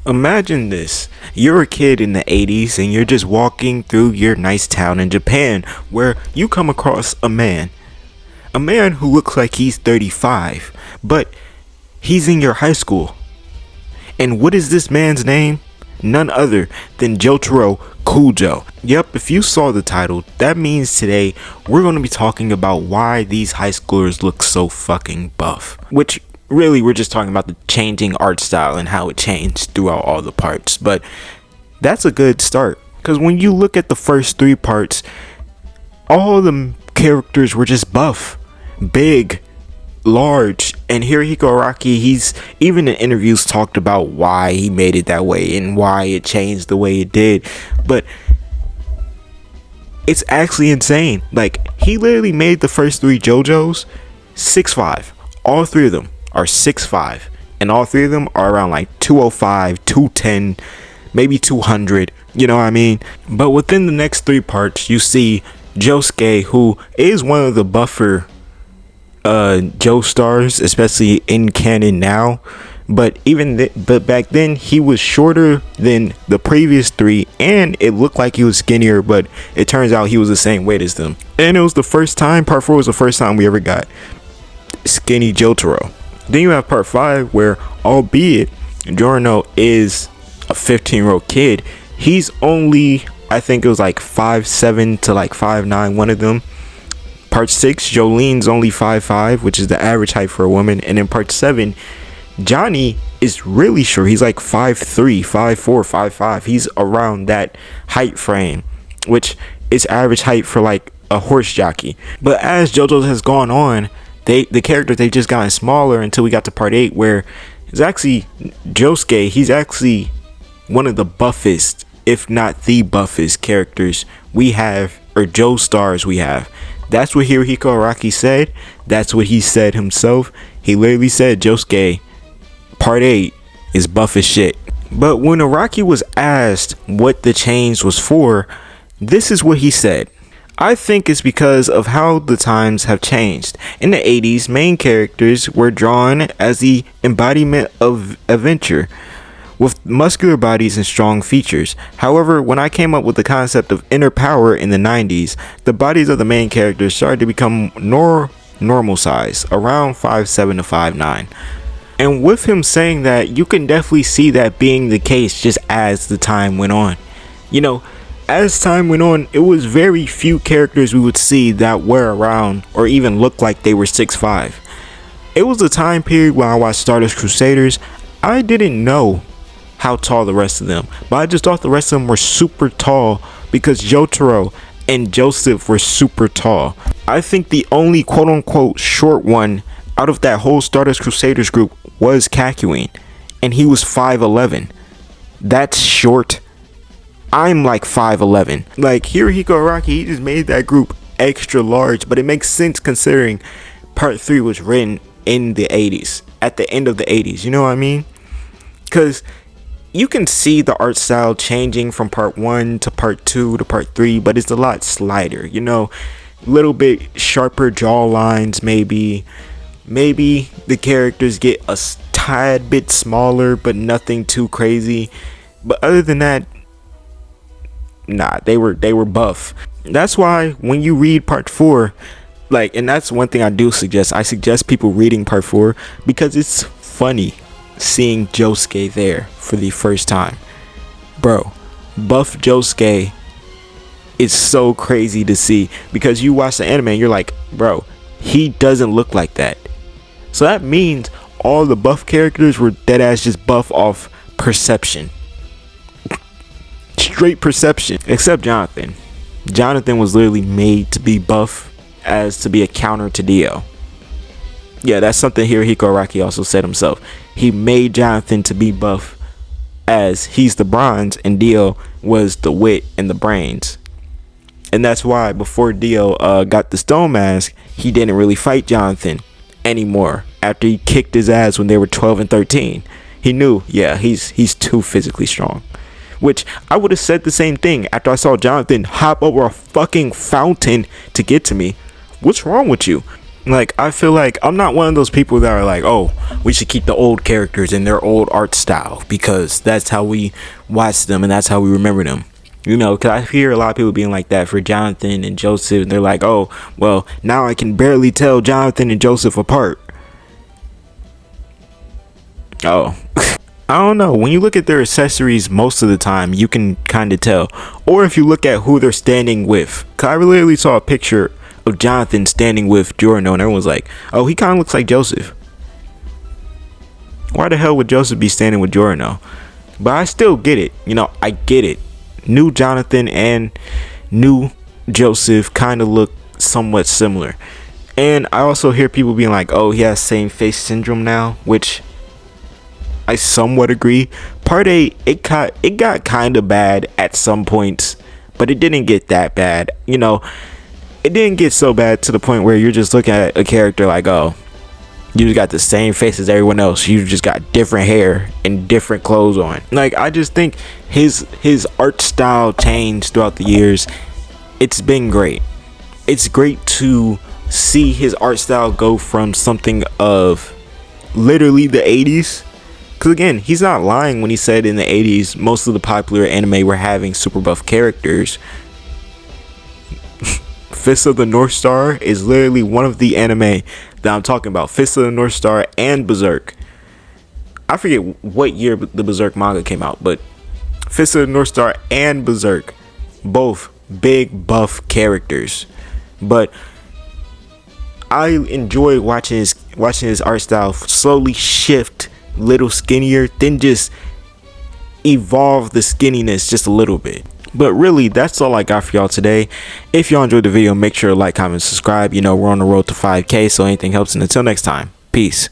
Imagine this. You're a kid in the 80s and you're just walking through your nice town in Japan where you come across a man. A man who looks like he's 35, but he's in your high school. And what is this man's name? None other than Jotaro Kujo. Yep, if you saw the title, that means today we're going to be talking about why these high schoolers look so fucking buff. Which really we're just talking about the changing art style and how it changed throughout all the parts. But that's a good start. Because when you look at the first three parts, all the characters were just buff, big, large. And Hirohiko Araki, he's even in interviews talked about why he made it that way and why it changed the way it did. But it's actually insane. Like, he literally made the first three JoJo's 6'5". All three of them are 6'5", and all three of them are around like 205, 210, maybe 200, you know what I mean? But within the next three parts, you see Josuke, who is one of the buffer Joestars, especially in canon now, but but back then he was shorter than the previous three, and it looked like he was skinnier, but it turns out he was the same weight as them. And it was the first time, part 4 was the first time we ever got skinny Jotaro. Then you have part 5, where albeit Giorno is a 15-year-old kid, he's only, I think it was like 5'7" to like 5'9", one of them. Part 6, Jolene's only 5'5", which is the average height for a woman. And in part 7, Johnny is really short. He's like 5'3", 5'4", 5'5". He's around that height frame, which is average height for like a horse jockey. But as JoJo has gone on, the characters, they've just gotten smaller until we got to part 8, where it's actually Josuke. He's actually one of the buffest, if not the buffest characters we have, or Joestars we have. That's what Hirohiko Araki said. That's what he said himself. He literally said Josuke part 8 is buff as shit. But when Araki was asked what the change was for, this is what he said. I think it's because of how the times have changed. In the 80s, main characters were drawn as the embodiment of adventure, with muscular bodies and strong features. However, when I came up with the concept of inner power in the 90s, the bodies of the main characters started to become normal size, around 5'7" to 5'9". And with him saying that, you can definitely see that being the case just as the time went on. You know, as time went on, it was very few characters we would see that were around or even looked like they were 6'5". It was a time period when I watched Stardust Crusaders. I didn't know how tall the rest of them, but I just thought the rest of them were super tall because Jotaro and Joseph were super tall. I think the only quote-unquote short one out of that whole Stardust Crusaders group was Kakyoin, and he was 5'11". That's short. I'm like 5'11". Like, Hirohiko Araki, he just made that group extra large, but it makes sense considering part 3 was written in the 80s, at the end of the 80s, you know what I mean? Because you can see the art style changing from part 1 to part 2 to part 3, but it's a lot slighter, you know, a little bit sharper jaw lines, maybe the characters get a tad bit smaller, but nothing too crazy. But other than that, nah, they were buff. That's why when you read part 4, like, and that's one thing I do suggest, I suggest people reading part 4 because it's funny seeing Josuke there for the first time. Bro, buff Josuke is so crazy to see because you watch the anime and you're like, bro, he doesn't look like that. So that means all the buff characters were deadass just buff off perception. Straight perception. Except Jonathan. Jonathan was literally made to be buff as to be a counter to Dio. Yeah, that's something Hirohiko Araki also said himself. He made Jonathan to be buff as he's the bronze and Dio was the wit and the brains. And that's why before Dio got the stone mask, he didn't really fight Jonathan anymore. After he kicked his ass when they were 12 and 13, he knew, yeah, he's too physically strong. Which I would have said the same thing after I saw Jonathan hop over a fucking fountain to get to me. What's wrong with you? Like, I feel like I'm not one of those people that are like, oh, we should keep the old characters in their old art style because that's how we watch them and that's how we remember them. You know, because I hear a lot of people being like that for Jonathan and Joseph. And they're like, oh, well, now I can barely tell Jonathan and Joseph apart. Oh, I don't know. When you look at their accessories, most of the time, you can kind of tell. Or if you look at who they're standing with. Because I literally saw a picture of Jonathan standing with Giorno, and everyone's like, oh, he kind of looks like Joseph. Why the hell would Joseph be standing with Giorno? But I still get it. You know, I get it. New Jonathan and new Joseph kind of look somewhat similar. And I also hear people being like, oh, he has same face syndrome now, which I somewhat agree. Part A, it got kind of bad at some points, but it didn't get that bad. You know, it didn't get so bad to the point where you're just looking at a character like, oh, you just got the same face as everyone else. You just got different hair and different clothes on. Like, I just think his art style changed throughout the years. It's been great. It's great to see his art style go from something of literally the 80s. Because again, he's not lying when he said in the 80s, most of the popular anime were having super buff characters. Fist of the North Star is literally one of the anime that I'm talking about. Fist of the North Star and Berserk. I forget what year the Berserk manga came out, but Fist of the North Star and Berserk, both big buff characters. But I enjoy watching his art style slowly shift, little skinnier, then just evolve the skinniness just a little bit. But really, that's all I got for y'all today. If y'all enjoyed the video, make sure to like, comment, subscribe. You know, we're on the road to 5K, so anything helps. And until next time, peace.